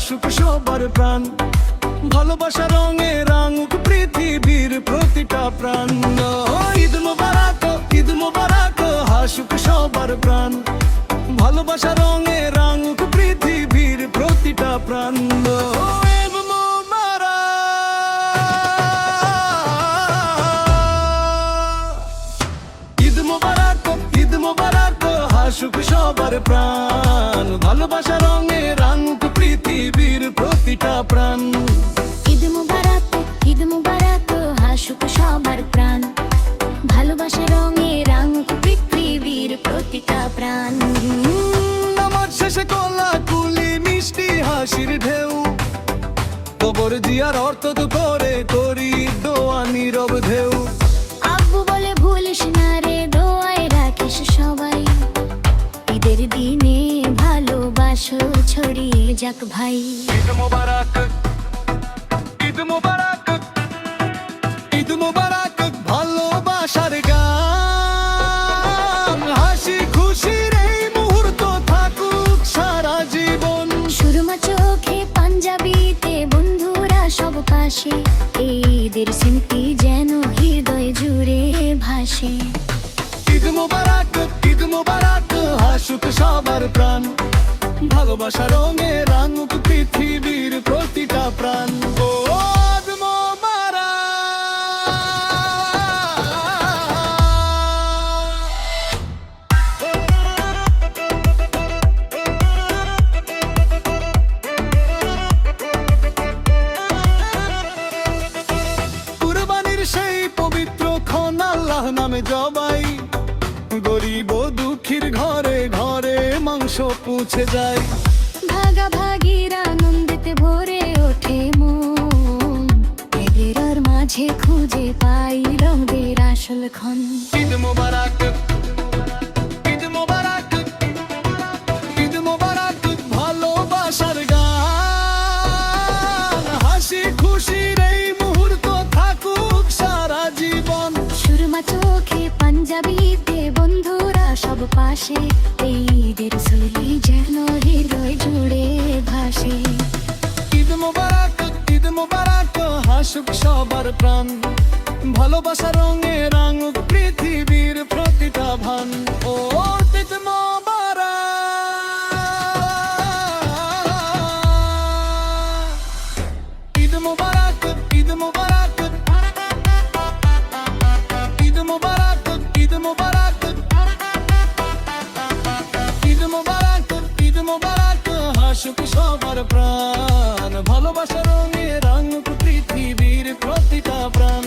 হাসুক সবার প্রাণ, ভালোবাসা রঙে রাঙুক পৃথিবীর প্রতিটা প্রাণ। ঈদ মোবারক, ঈদ মোবারক, হাসুক সবার প্রাণ, ভালোবাসা রঙে রাঙুক পৃথিবীর প্রতিটা প্রাণ। ঈদ মোবারক, ঈদ মোবারক, ঈদ মোবারক, হাসুক সবার প্রাণ, ভালোবাসা রঙে রাঙুক পৃথিবীর প্রতিটা প্রাণ। ঈদ মোবারক, ঈদ মোবারক, হাসুক সবার প্রাণ, ভালোবাসা রঙে রাঙুক পৃথিবীর প্রতিটা প্রাণ। নামাজ শেষে কলা কুলি মিষ্টি হাসির ঢেউ, কবর জিয়ার অর্থ তো করে করি দোয়া নীরব ঢেউ। আব্বু বলে ভুলিস না রে, দোয়ায় রাখিস সবাই, ঈদের দিনে ভালোবাসো ছড়িয়ে যাক ভাই। ঈদ মোবারক, ঈদ মোবারক, ঈদ মোবারক, ভালোবাসার গান, হাসি খুশির এই মুহূর্ত থাকুক সারা জীবন। সুরমা চোখে পাঞ্জাবিতে বন্ধুরা সব পাশে, ঈদের স্মৃতি যেন হৃদয় জুড়ে ভাসে। ঈদ মোবারক, ঈদ মোবারক, হাসুক সবার প্রাণ, ভালোবাসা রঙে রাঙুক পৃথিবীর প্রতিটা প্রাণ। ঈদ মোবারক। কুরবানির সেই পবিত্র ক্ষণ আল্লাহ নামে জবাই, গরিব ও দুঃখীর ঘরে ঘরে মাংস পৌঁছে যায়। ভাগাভাগির আনন্দেতে ভরে ওঠে মন, এদের আর মাঝে খুঁজে পাই রঙের আসল ক্ষণ। ঈদ মোবারক, ঈদ মোবারক, ঈদ মোবারক, ভালোবাসার গান, হাসি খুশির এই মুহূর্ত থাকুক সারা জীবন। সুরমা চোখে পাঞ্জাবিতে বন্ধুরা সব পাশে, ঈদের স্মৃতি যেন হৃদয় জুড়ে ভাসে। ঈদ মোবারক, ঈদ মোবারক, হাসুক সবার প্রাণ, ভালোবাসা রঙে রাঙুক পৃথিবীর প্রতিটা ভান। ও ঈদ মোবারক, ঈদ মোবারক, ঈদ মোবারক, ঈদ মোবারক, ঈদ মোবারক, ঈদ মোবারক, ঈদ মোবারক, হাসুক সবার প্রাণ, ভালোবাসা রঙে রাঙুক পৃথিবীর প্রতিটা প্রাণ।